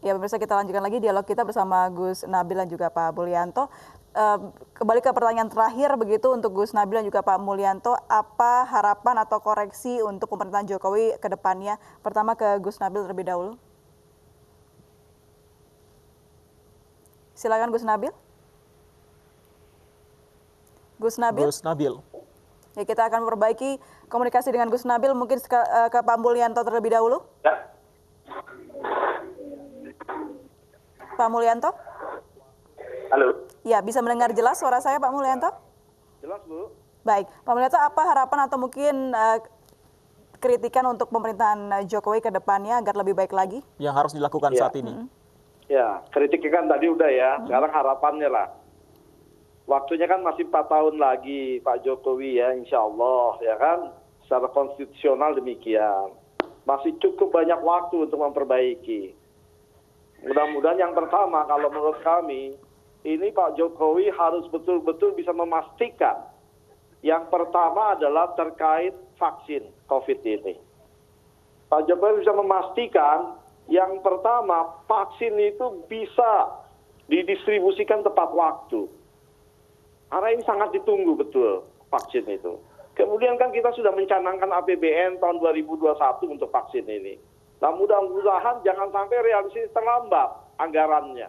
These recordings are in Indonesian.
Ya pemirsa, kita lanjutkan lagi dialog kita bersama Gus Nabil dan juga Pak Mulyanto. Kembali ke pertanyaan terakhir begitu untuk Gus Nabil dan juga Pak Mulyanto, apa harapan atau koreksi untuk pemerintahan Jokowi ke depannya? Pertama ke Gus Nabil terlebih dahulu. Silakan Gus Nabil. Gus Nabil. Gus Nabil. Ya, kita akan memperbaiki komunikasi dengan Gus Nabil. Mungkin ke Pak Mulyanto terlebih dahulu. Ya. Pak Mulyanto? Halo. Ya, bisa mendengar jelas suara saya Pak Mulyanto? Jelas, Bu. Baik, Pak Mulyanto, apa harapan atau mungkin kritikan untuk pemerintahan Jokowi ke depannya agar lebih baik lagi? Yang harus dilakukan saat ini. Ya, kritiknya kan tadi udah ya, sekarang harapannya lah. Waktunya kan masih 4 tahun lagi Pak Jokowi ya, insya Allah ya kan, secara konstitusional demikian. Masih cukup banyak waktu untuk memperbaiki. Mudah-mudahan yang pertama kalau menurut kami, ini Pak Jokowi harus betul-betul bisa memastikan. Yang pertama adalah terkait vaksin COVID ini. Pak Jokowi bisa memastikan yang pertama vaksin itu bisa didistribusikan tepat waktu. Karena ini sangat ditunggu betul vaksin itu. Kemudian kan kita sudah mencanangkan APBN tahun 2021 untuk vaksin ini. Nah mudah-mudahan jangan sampai realisasi terlambat anggarannya.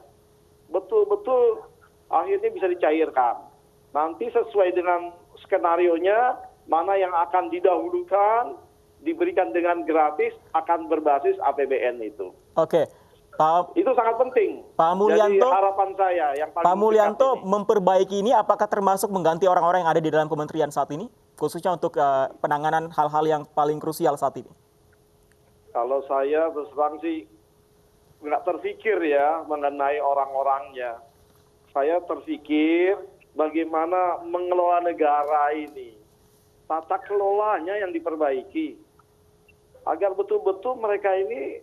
Betul-betul akhirnya bisa dicairkan. Nanti sesuai dengan skenarionya, mana yang akan didahulukan, diberikan dengan gratis, akan berbasis APBN itu. Oke, Pak. Itu sangat penting. Pak Mulyanto, jadi harapan saya yang paling Pak Mulyanto ini. memperbaiki ini apakah termasuk mengganti orang-orang yang ada di dalam kementerian saat ini? Khususnya untuk penanganan hal-hal yang paling krusial saat ini. Kalau saya terus terang sih nggak terpikir ya mengenai orang-orangnya. Saya terpikir bagaimana mengelola negara ini. Tata kelolanya yang diperbaiki. Agar betul-betul mereka ini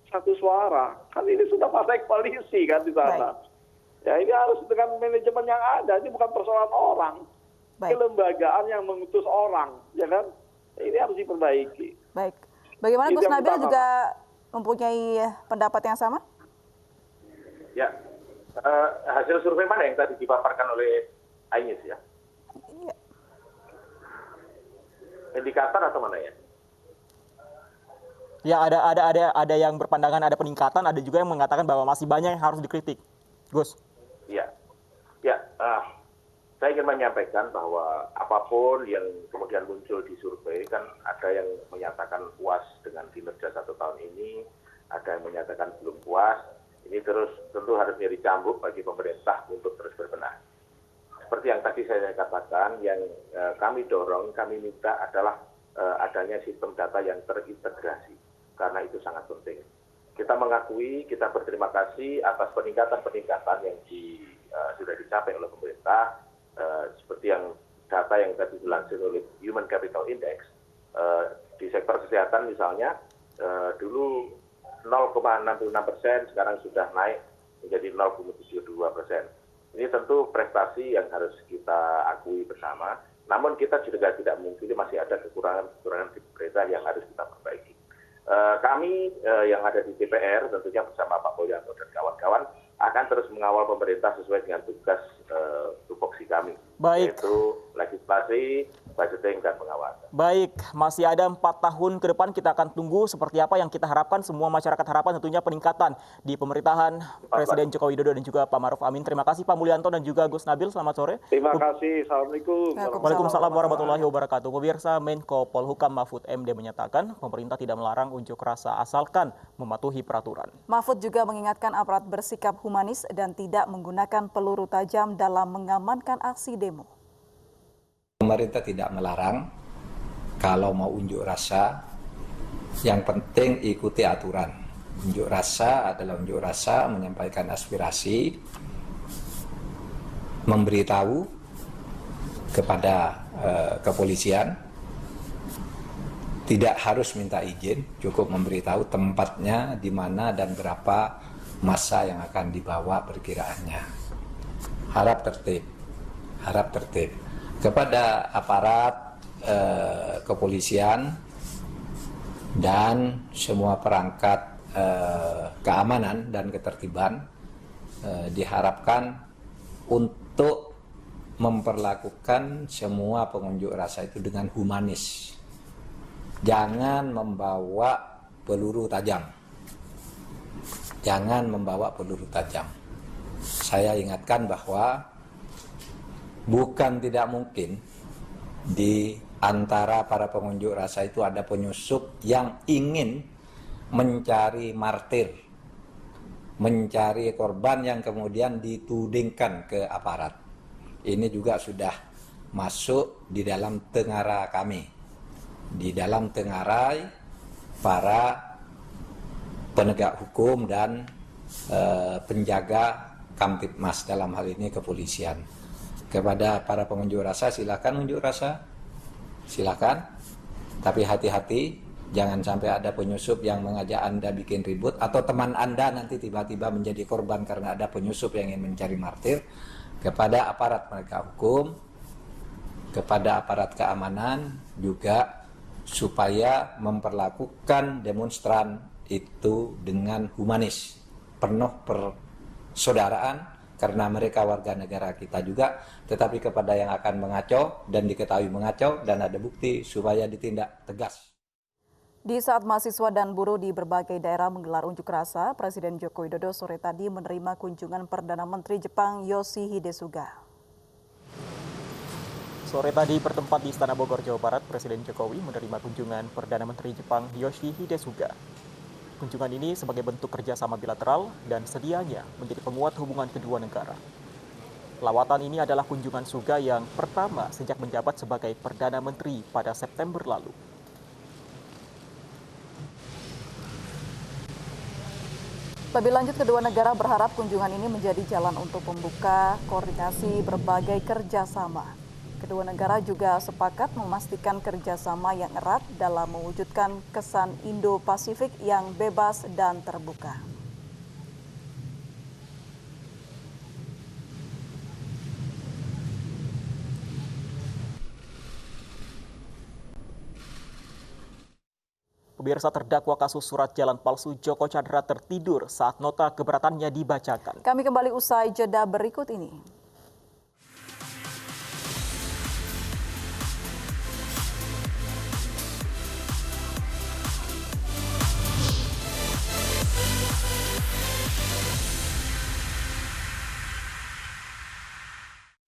satu suara. Kan ini sudah partai koalisi kan di sana. Baik. Ya ini harus dengan manajemen yang ada. Ini bukan persoalan orang. Baik. Kelembagaan yang mengutus orang. Ya kan? Ini harus diperbaiki. Baik. Bagaimana Gus Nabil juga mempunyai pendapat yang sama? Ya, hasil survei mana yang tadi dipaparkan oleh Ainis ya? Iya. Indikator atau mana ya? Ya, ada yang berpandangan ada peningkatan, ada juga yang mengatakan bahwa masih banyak yang harus dikritik. Gus. Iya. Ya, saya ingin menyampaikan bahwa apapun yang kemudian muncul di survei, kan ada yang menyatakan puas dengan kinerja 1 tahun ini, ada yang menyatakan belum puas. Ini terus tentu harus menjadi cambuk bagi pemerintah untuk terus berbenah. Seperti yang tadi saya katakan, yang kami dorong, kami minta adalah adanya sistem data yang terintegrasi, karena itu sangat penting. Kita mengakui, kita berterima kasih atas peningkatan-peningkatan yang sudah dicapai oleh pemerintah, seperti yang data yang tadi dilansir oleh Human Capital Index. Di sektor kesehatan misalnya, dulu 0,66%, sekarang sudah naik menjadi 0,72%. Ini tentu prestasi yang harus kita akui bersama, namun kita juga tidak mungkin masih ada kekurangan-kekurangan di pemerintah yang harus kita perbaiki. Kami yang ada di DPR tentunya bersama Pak Mulyanto dan kawan-kawan akan terus mengawal pemerintah sesuai dengan tugas tupoksi kami, yaitu legislasi, budgeting, dan pengawasan. Baik, masih ada 4 tahun ke depan, kita akan tunggu seperti apa yang kita harapkan. Semua masyarakat harapkan tentunya peningkatan di pemerintahan Presiden Joko Widodo dan juga Pak Maruf Amin. Terima kasih Pak Mulyanto dan juga Gus Nabil, selamat sore. Terima kasih, Assalamualaikum. Waalaikumsalam warahmatullahi wabarakatuh. Pemirsa, Menko Polhukam Mahfud MD menyatakan pemerintah tidak melarang unjuk rasa asalkan mematuhi peraturan. Mahfud juga mengingatkan aparat bersikap humanis dan tidak menggunakan peluru tajam dalam mengamankan aksi demo. Pemerintah tidak melarang kalau mau unjuk rasa, yang penting ikuti aturan. Unjuk rasa adalah unjuk rasa, menyampaikan aspirasi, memberitahu kepada kepolisian, tidak harus minta izin, cukup memberitahu tempatnya di mana dan berapa massa yang akan dibawa perkiraannya. Harap tertib. Kepada aparat kepolisian dan semua perangkat keamanan dan ketertiban diharapkan untuk memperlakukan semua pengunjuk rasa itu dengan humanis. Jangan membawa peluru tajam. Jangan membawa peluru tajam. Saya ingatkan bahwa bukan tidak mungkin di antara para pengunjuk rasa itu ada penyusup yang ingin mencari martir, mencari korban yang kemudian ditudingkan ke aparat. Ini juga sudah masuk di dalam tengara kami, di dalam tengarai para penegak hukum dan penjaga Kamtibmas, dalam hal ini kepolisian. Kepada para pengunjuk rasa, silakan unjuk rasa, silakan, tapi hati-hati, jangan sampai ada penyusup yang mengajak Anda bikin ribut, atau teman Anda nanti tiba-tiba menjadi korban karena ada penyusup yang ingin mencari martir. Kepada aparat penegak hukum, kepada aparat keamanan juga, supaya memperlakukan demonstran itu dengan humanis, penuh persaudaraan, karena mereka warga negara kita juga, tetapi kepada yang akan mengacau dan diketahui mengacau dan ada bukti, supaya ditindak tegas. Di saat mahasiswa dan buruh di berbagai daerah menggelar unjuk rasa, Presiden Joko Widodo sore tadi menerima kunjungan Perdana Menteri Jepang Yoshihide Suga. Sore tadi bertempat di Istana Bogor, Jawa Barat, Presiden Jokowi menerima kunjungan Perdana Menteri Jepang Yoshihide Suga. Kunjungan ini sebagai bentuk kerjasama bilateral dan sedianya menjadi penguat hubungan kedua negara. Lawatan ini adalah kunjungan Suga yang pertama sejak menjabat sebagai Perdana Menteri pada September lalu. Lebih lanjut, kedua negara berharap kunjungan ini menjadi jalan untuk membuka koordinasi berbagai kerjasama. Kedua negara juga sepakat memastikan kerjasama yang erat dalam mewujudkan kesan Indo-Pasifik yang bebas dan terbuka. Pemirsa, terdakwa kasus surat jalan palsu Joko Chandra tertidur saat nota keberatannya dibacakan. Kami kembali usai jeda berikut ini.